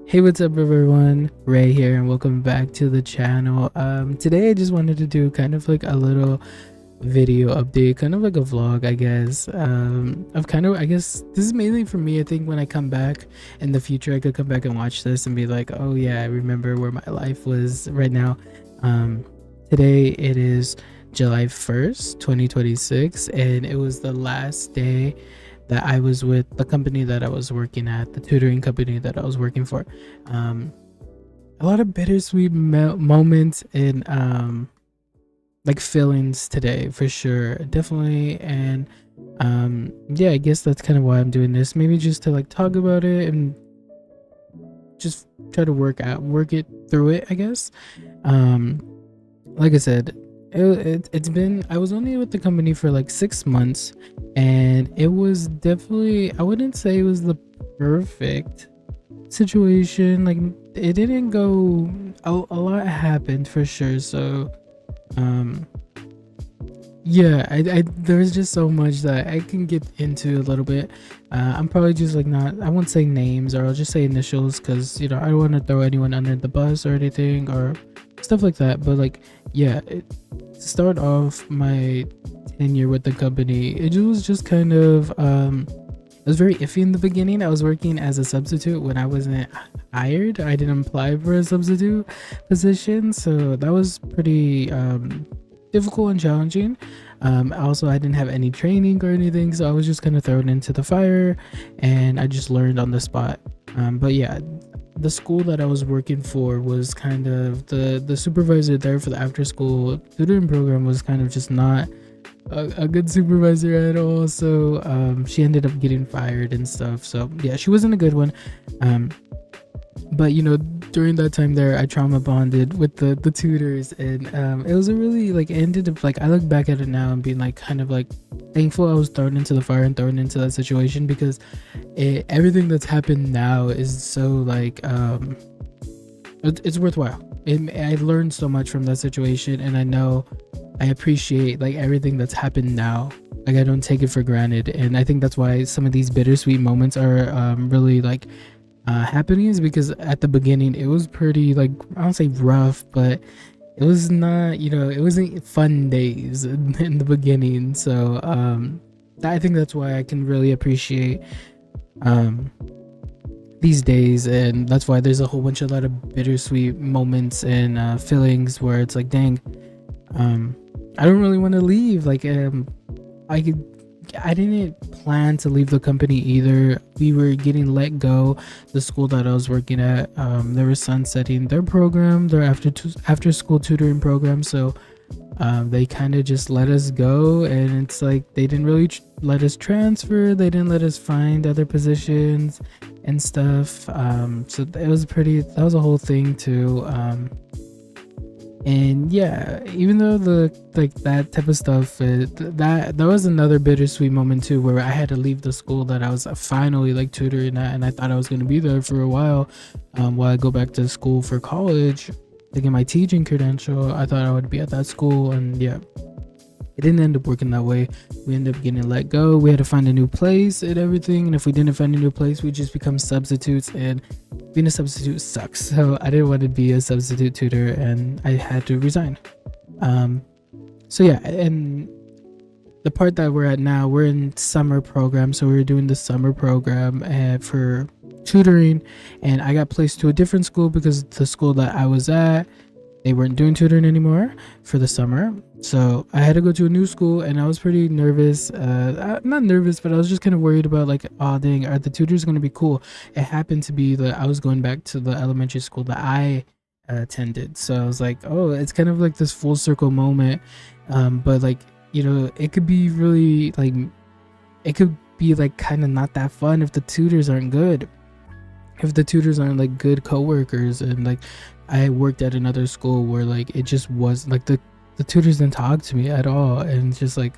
Hey, what's up everyone? Ray here and welcome back to the channel. Today I just wanted to do kind of like a little video update, kind of like a vlog, I guess. I guess this is mainly for me. I think when I come back in the future, I could come back and watch this and be like, oh yeah, I remember where my life was right now. Um, Today it is July 1st, 2026, and it was the last day that I was with the company that I was working at, the tutoring company that I was working for. Um, a lot of bittersweet moments and like feelings today for sure, definitely. And yeah, I guess that's kind of why I'm doing this. Maybe just to like talk about it and just try to work it through it, I guess. Um, like I said, it's been, I was only with the company for like 6 months, and it was definitely, I wouldn't say it was the perfect situation. Like, it didn't go, a lot happened for sure. So um yeah, I there's just so much that I can get into a little bit. I'm probably just like, not, I won't say names, or I'll just say initials, because I don't want to throw anyone under the bus or anything or stuff like that. But like, yeah, to start off my tenure with the company, it was just kind of it was very iffy in the beginning. I was working as a substitute when I wasn't hired. I didn't apply for a substitute position, so that was pretty difficult and challenging. Also, I didn't have any training or anything, so I was just kind of thrown into the fire, and I just learned on the spot. But yeah, the school that I was working for was kind of, the supervisor there for the after school tutoring program was kind of just not a good supervisor at all. So she ended up getting fired and stuff. So yeah, she wasn't a good one. But during that time there, I trauma bonded with the tutors, and it was a really, like, it ended up, like, I look back at it now and being like, kind of like thankful I was thrown into the fire and thrown into that situation, because everything that's happened now is so like it's worthwhile. I learned so much from that situation, and I know I appreciate like everything that's happened now. Like, I don't take it for granted, and I think that's why some of these bittersweet moments are really like happenings, because at the beginning it was pretty, like, I don't say rough, but it was not, it wasn't fun days in the beginning. So I think that's why I can really appreciate um these days, and that's why there's a whole bunch, a lot of bittersweet moments and feelings where it's like, dang, um I don't really want to leave. Like, I could I didn't plan to leave the company either. We were getting let go. The school that I was working at, they were sunsetting their program, their after school tutoring program. So they kind of just let us go, and it's like they didn't really let us transfer. They didn't let us find other positions and stuff. So it was pretty. That was a whole thing too. And yeah, even though the, like, that type of stuff, that was another bittersweet moment too, where I had to leave the school that I was finally like tutoring at, and I thought I was going to be there for a while I go back to school for college to get my teaching credential. I thought I would be at that school, and yeah, it didn't end up working that way. We ended up getting let go. We had to find a new place and everything, and if we didn't find a new place, we just become substitutes, and being a substitute sucks. So I didn't want to be a substitute tutor, and I had to resign. So yeah, and the part that we're at now, we're in summer program, so we're doing the summer program for tutoring, and I got placed to a different school because the school that I was at, they weren't doing tutoring anymore for the summer. So I had to go to a new school, and I was pretty nervous. Not nervous, but I was just kind of worried about, like, oh dang, are the tutors going to be cool? It happened to be that I was going back to the elementary school that I attended. So I was like, oh, it's kind of like this full circle moment. But like, it could be really, like, it could be like kind of not that fun if the tutors aren't good. If the tutors aren't like good coworkers. And like, I worked at another school where, like, it just was like the tutors didn't talk to me at all, and just like,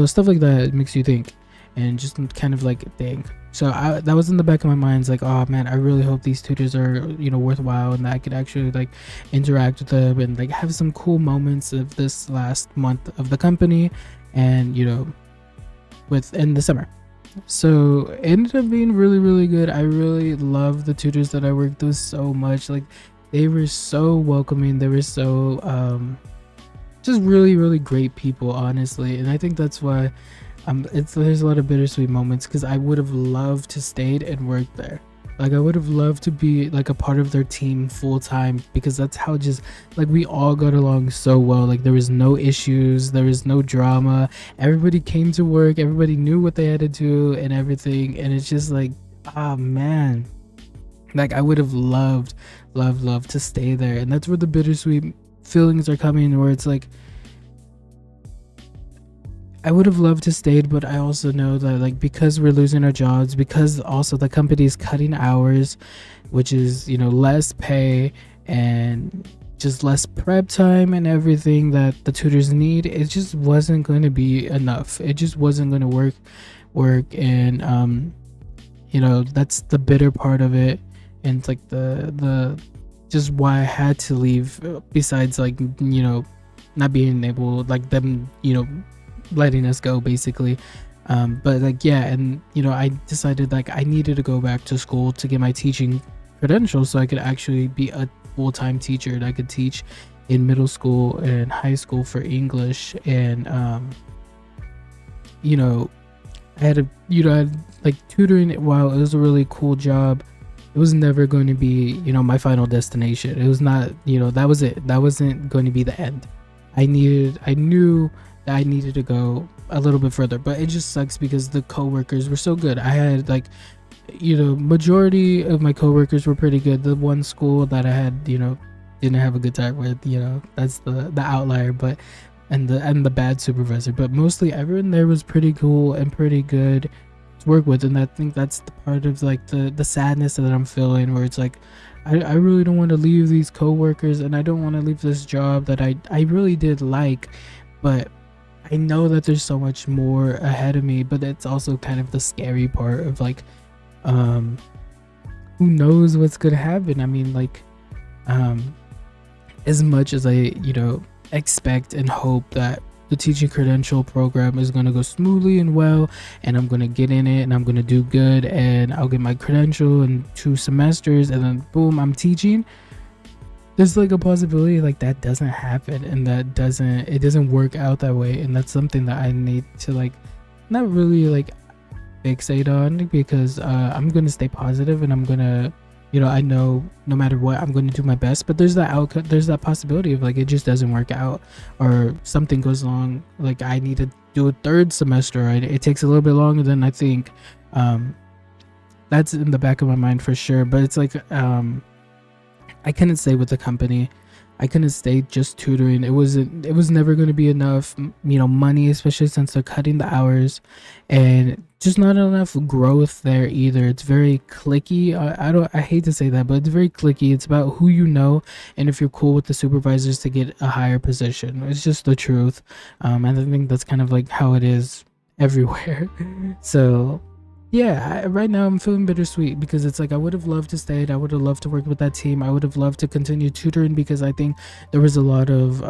stuff like that makes you think, and just kind of like, dang. So that was in the back of my mind. It's like, oh man, I really hope these tutors are worthwhile, and that I could actually like interact with them and like have some cool moments of this last month of the company, and within the summer. So it ended up being really, really good. I really love the tutors that I worked with so much. Like they were so welcoming. They were so just really, really great people, honestly. And I think that's why it's there's a lot of bittersweet moments because I would have loved to stayed and worked there. Like I would have loved to be like a part of their team full time because that's how just like we all got along so well. Like there was no issues, there was no drama. Everybody came to work, everybody knew what they had to do and everything. And it's just like, ah man, like I would have loved to stay there. And that's where the bittersweet feelings are coming, where it's like I would have loved to stayed, but I also know that like because we're losing our jobs, because also the company is cutting hours, which is less pay and just less prep time and everything that the tutors need, it just wasn't going to be enough. It just wasn't going to work, and that's the bitter part of it, and it's like the just why I had to leave. Besides like not being able like them letting us go basically, but like yeah, and I decided like I needed to go back to school to get my teaching credentials so I could actually be a full-time teacher and I could teach in middle school and high school for English. And I had a like tutoring, while it was a really cool job, it was never going to be my final destination. It was not, that was it. That wasn't going to be the end. I knew that I needed to go a little bit further, but it just sucks because the coworkers were so good. I had like majority of my coworkers were pretty good. The one school that I had didn't have a good time with, that's the outlier, but and the bad supervisor, but mostly everyone there was pretty cool and pretty good to work with. And I think that's the part of like the sadness that I'm feeling, where it's like I really don't want to leave these coworkers, and I don't want to leave this job that I really did like, but I know that there's so much more ahead of me. But it's also kind of the scary part of like who knows what's gonna happen. I mean, like as much as I expect and hope that the teaching credential program is going to go smoothly and well, and I'm going to get in it and I'm going to do good and I'll get my credential in 2 semesters and then boom, I'm teaching, there's like a possibility like that doesn't happen, and it doesn't work out that way. And that's something that I need to like not really like fixate on, because I'm going to stay positive and I'm going to I know no matter what I'm going to do my best. But there's that outcome, there's that possibility of like it just doesn't work out, or something goes wrong, like I need to do a 3rd semester, right? It takes a little bit longer than I think. That's in the back of my mind for sure. But it's like I couldn't stay with the company. I couldn't stay just tutoring. It was never going to be enough, money, especially since they're cutting the hours, and just not enough growth there either. It's very cliquey. I hate to say that, but it's very cliquey. It's about who you know, and if you're cool with the supervisors to get a higher position. It's just the truth. And I think that's kind of like how it is everywhere. So yeah, right now I'm feeling bittersweet, because it's like I would have loved to stay. I would have loved to work with that team. I would have loved to continue tutoring, because I think there was a lot of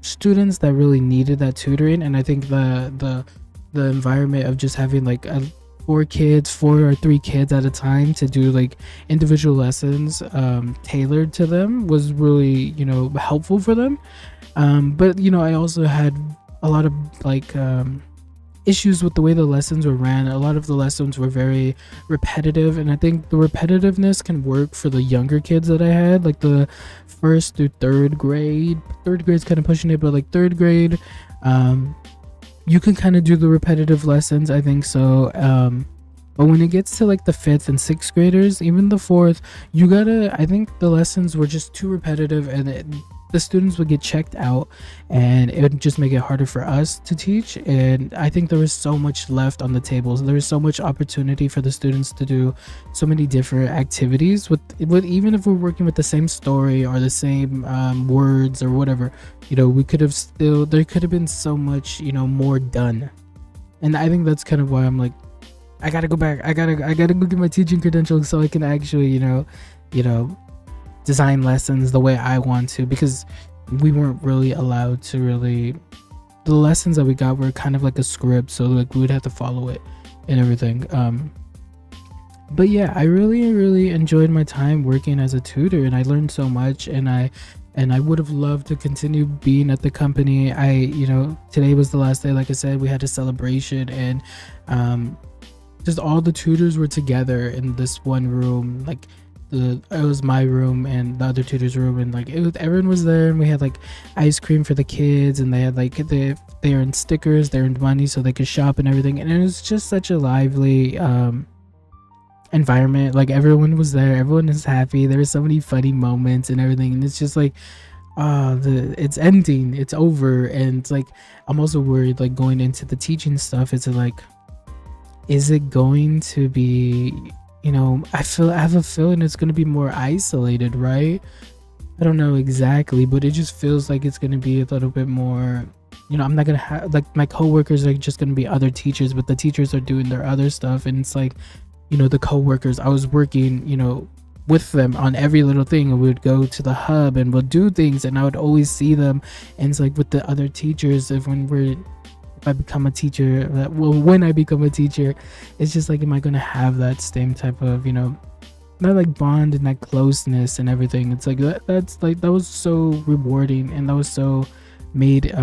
students that really needed that tutoring. And I think the environment of just having like 4 or 3 kids at a time to do like individual lessons tailored to them was really helpful for them. But I also had a lot of like issues with the way the lessons were ran. A lot of the lessons were very repetitive, and I think the repetitiveness can work for the younger kids that I had, like the 1st through 3rd grade. 3rd grade's kind of pushing it, but like 3rd grade, you can kind of do the repetitive lessons, I think so. But when it gets to like the 5th and 6th graders, even the 4th, I think the lessons were just too repetitive, and the students would get checked out, and it would just make it harder for us to teach. And I think there was so much left on the tables. There was so much opportunity for the students to do so many different activities with even if we're working with the same story or the same words or whatever, we could have there could have been so much more done. And I think that's kind of why I'm like, I gotta go back. I gotta go get my teaching credentials so I can actually design lessons the way I want to, because we weren't really allowed to the lessons that we got were kind of like a script, so like we would have to follow it. and everything. But yeah, I really enjoyed my time working as a tutor, and I learned so much, and I would have loved to continue being at the company. Today was the last day, like I said. We had a celebration, and um just all the tutors were together in this one room. Like, it was my room and the other tutor's room, and like everyone was there, and we had like ice cream for the kids, and they had like they earned stickers, they earned money so they could shop and everything, and it was just such a lively environment. Like, everyone was there, everyone is happy, there were so many funny moments and everything, and it's just like, it's ending, it's over. And it's like, I'm also worried, like, going into the teaching stuff, it's like, is it going to be, I have a feeling it's going to be more isolated, right? I don't know exactly, but it just feels like it's going to be a little bit more, I'm not going to have, like, my coworkers are just going to be other teachers, but the teachers are doing their other stuff. And it's like, the coworkers, I was working, with them on every little thing, and we would go to the hub and we'll do things, and I would always see them. And it's like with the other teachers, if I become a teacher, when I become a teacher, it's just like, am I gonna have that same type of, that like bond and that closeness and everything? It's like that was so rewarding, and that was so made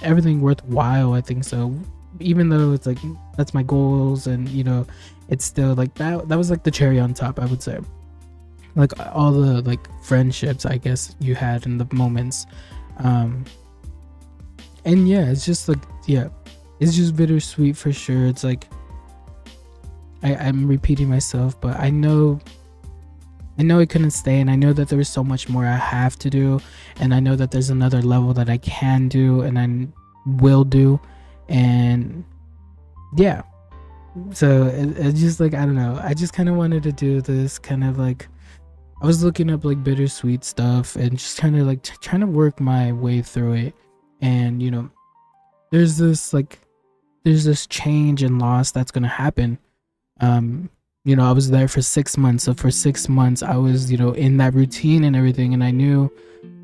everything worthwhile, I think so. Even though it's like, that's my goals, and it's still like that was like the cherry on top, I would say. Like, all the like friendships, I guess, you had in the moments. And yeah, it's just like, yeah, it's just bittersweet for sure. It's like, I'm repeating myself, but I know it couldn't stay, and I know that there is so much more I have to do, and I know that there's another level that I can do and I will do. And yeah, so it's just like, I don't know, I just kind of wanted to do this kind of like, I was looking up like bittersweet stuff and just kind of like trying to work my way through it. And there's this change and loss that's gonna happen. I was there for 6 months, so for 6 months I was, in that routine and everything, and I knew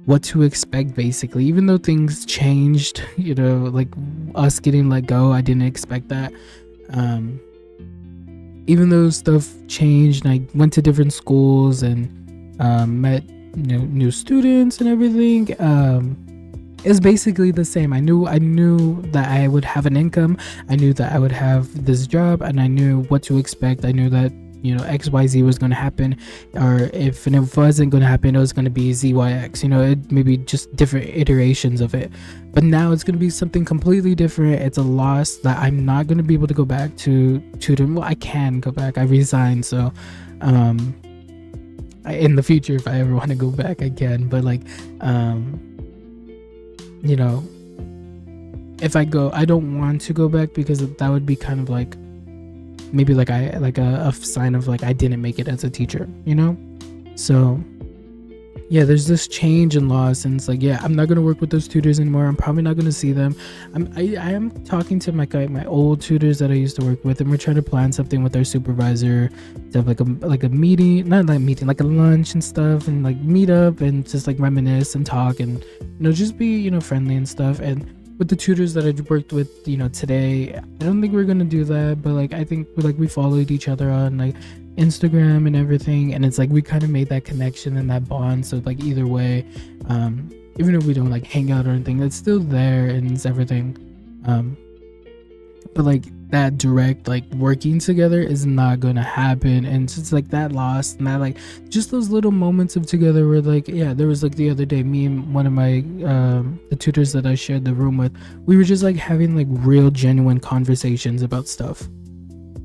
what to expect, basically. Even though things changed, like us getting let go, I didn't expect that. Even though stuff changed, and I went to different schools and met new students and everything, it's basically the same. I knew that I would have an income, I knew that I would have this job, and I knew what to expect. I knew that XYZ was going to happen, or if it wasn't going to happen, it was going to be ZYX. It maybe just different iterations of it. But now it's going to be something completely different. It's a loss that I'm not going to be able to go back to tutoring. Well, I can go back, I resigned, so in the future, if I ever want to go back, I can. But like, if I go, I don't want to go back, because that would be kind of like, maybe like a sign of like, I didn't make it as a teacher, so yeah, there's this change and loss, and it's like, yeah, I'm not gonna work with those tutors anymore. I'm probably not gonna see them. I am talking to my old tutors that I used to work with, and we're trying to plan something with our supervisor to have like a meeting, not like a meeting, like a lunch and stuff, and like meet up and just like reminisce and talk, and just be friendly and stuff. And with the tutors that I worked with today, I don't think we're gonna do that, but like, I think we followed each other on like Instagram and everything, and it's like we kind of made that connection and that bond. So like, either way, even if we don't like hang out or anything, it's still there and it's everything. But like, that direct like working together is not gonna happen. And it's just like that loss, and that like just those little moments of together where like, yeah, there was like the other day, me and one of my the tutors that I shared the room with, we were just like having like real genuine conversations about stuff.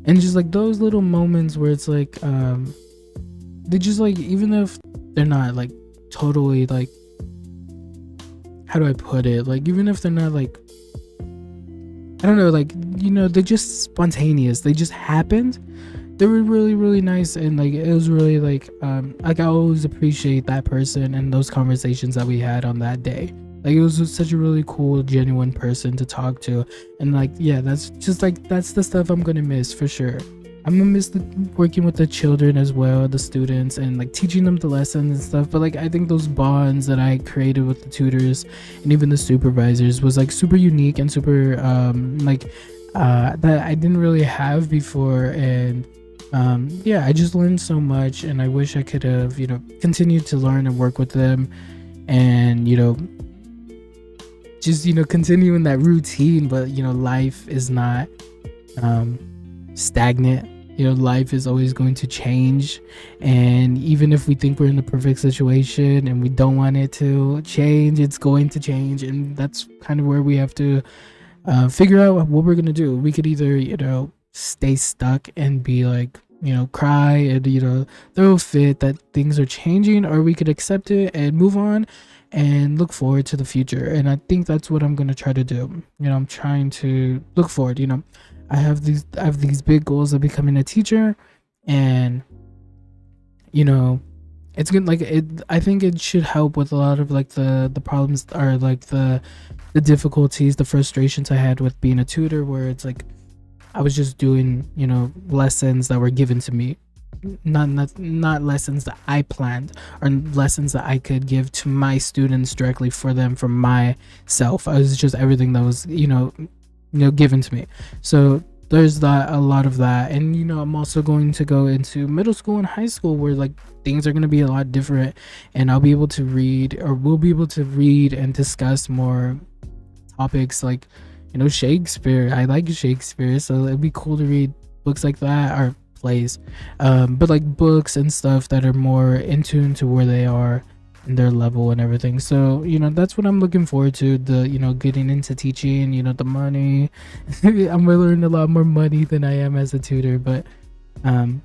And just like those little moments where it's like, they just like, even if they're not like totally like, how do I put it, like, even if they're not like, I don't know, like, they're just spontaneous, they just happened, they were really, really nice. And like, it was really like I always appreciate that person and those conversations that we had on that day. Like, it was such a really cool, genuine person to talk to. And like, yeah, that's just like, that's the stuff I'm gonna miss for sure. I'm gonna miss working with the children as well, the students, and like teaching them the lessons and stuff. But like, I think those bonds that I created with the tutors and even the supervisors was like super unique and super like, that I didn't really have before. And yeah, I just learned so much, and I wish I could have, continued to learn and work with them, and just continue in that routine. But life is not um stagnant. Life is always going to change, and even if we think we're in the perfect situation and we don't want it to change, it's going to change. And that's kind of where we have to figure out what we're gonna do. We could either stay stuck and be like, cry and throw a fit that things are changing, or we could accept it and move on and look forward to the future. And I think that's what I'm gonna try to do. I'm trying to look forward. I have these big goals of becoming a teacher, and you know it's good. Like, I think it should help with a lot of like the problems, or like the difficulties, the frustrations I had with being a tutor, where it's like I was just doing lessons that were given to me, not lessons that I planned, or lessons that I could give to my students directly for them from myself. I was just everything that was given to me. So there's that, a lot of that. And I'm also going to go into middle school and high school, where like things are going to be a lot different, and I'll be able to read, or we'll be able to read and discuss more topics like Shakespeare. I like Shakespeare, so it'd be cool to read books like that, or plays, but like books and stuff that are more in tune to where they are in their level and everything. So that's what I'm looking forward to, the getting into teaching. The money. I'm gonna learn a lot more money than I am as a tutor, but um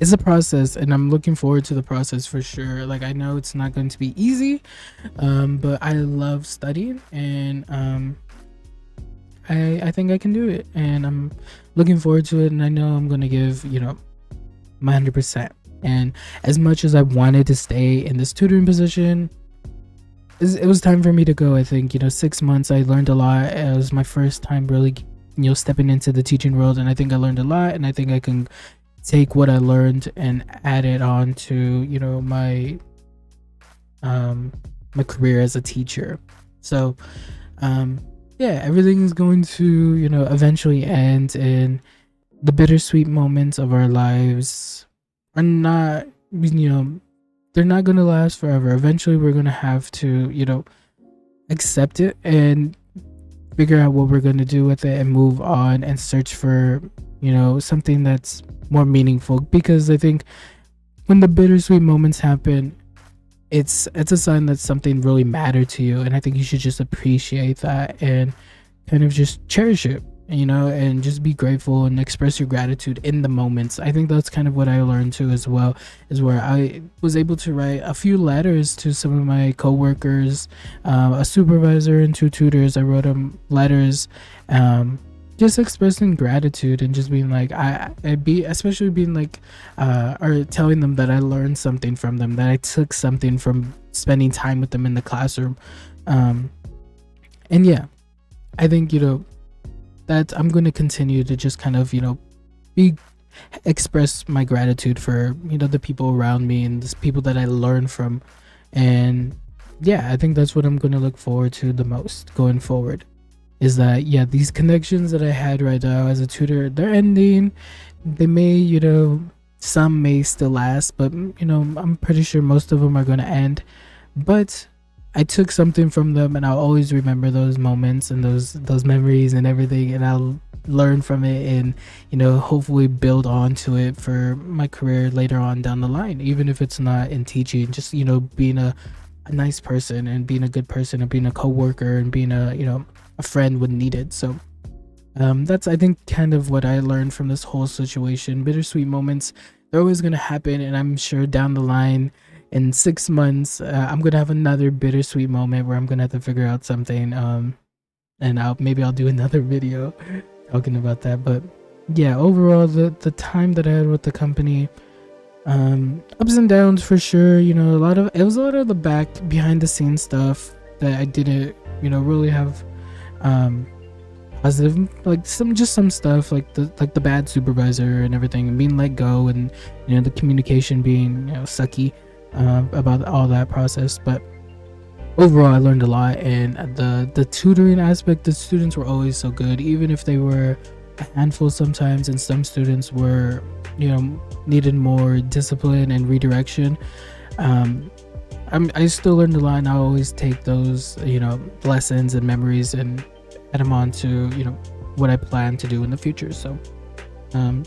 it's a process, and I'm looking forward to the process for sure. Like, I know it's not going to be easy, but I love studying, and I think I can do it, and I'm looking forward to it. And I know I'm gonna give my 100%. And as much as I wanted to stay in this tutoring position, it was time for me to go. I think 6 months, I learned a lot. It was my first time really stepping into the teaching world, and I think I learned a lot, and I think I can take what I learned and add it on to my career as a teacher. So yeah, everything's going to eventually end, and the bittersweet moments of our lives are not, they're not going to last forever. Eventually we're going to have to accept it and figure out what we're going to do with it, and move on and search for something that's more meaningful. Because I think when the bittersweet moments happen, it's a sign that something really mattered to you, and I think you should just appreciate that and kind of just cherish it, and just be grateful and express your gratitude in the moments. I think that's kind of what I learned too, as well, is where I was able to write a few letters to some of my coworkers, a supervisor and two tutors. I wrote them letters, just expressing gratitude, and just being like, especially being like, or telling them that I learned something from them, that I took something from spending time with them in the classroom. And yeah, I think that I'm going to continue to just kind of be express my gratitude for the people around me, and the people that I learn from. And yeah, I think that's what I'm going to look forward to the most going forward, is that yeah, these connections that I had right now as a tutor, they're ending. They may some may still last, but I'm pretty sure most of them are going to end. But I took something from them, and I'll always remember those moments and those memories and everything, and I'll learn from it, and hopefully build onto it for my career later on down the line, even if it's not in teaching. Just being a nice person, and being a good person, and being a coworker, and being a friend when needed. So that's, I think, kind of what I learned from this whole situation. Bittersweet moments, they're always going to happen, and I'm sure down the line in 6 months, I'm gonna have another bittersweet moment where I'm gonna have to figure out something, and I'll do another video talking about that. But yeah, overall, the time that I had with the company, ups and downs for sure. It was a lot of the behind the scenes stuff that I didn't really have positive, like some stuff, like the bad supervisor and everything, and being let go, and the communication being sucky about all that process. But overall I learned a lot. And the tutoring aspect, the students were always so good, even if they were a handful sometimes, and some students were, needed more discipline and redirection. um I still learned a lot, and I always take those, lessons and memories and add them on to, what I plan to do in the future. So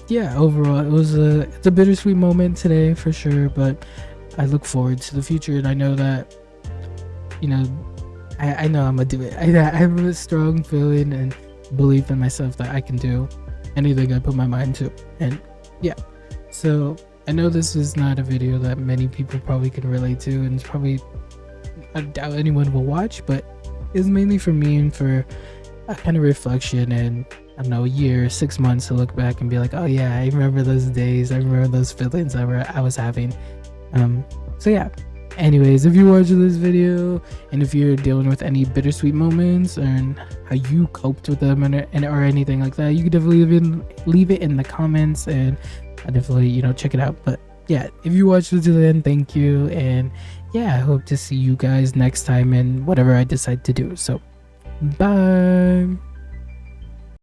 yeah, overall it's a bittersweet moment today for sure, but I look forward to the future, and I know that, you know I know I'm gonna do it. I have a strong feeling and belief in myself that I can do anything I put my mind to. And yeah, so I know this is not a video that many people probably can relate to, and it's probably, I doubt anyone will watch, but it's mainly for me and for a kind of reflection, and I don't know, a year, 6 months to look back and be like, oh yeah, I remember those days, I remember those feelings I was having. So yeah, anyways, if you're watching this video and if you're dealing with any bittersweet moments and how you coped with them, or anything like that, you can definitely leave it in the comments, and I definitely, check it out. But yeah, if you watched this to the end, thank you, and yeah, I hope to see you guys next time in whatever I decide to do. So bye.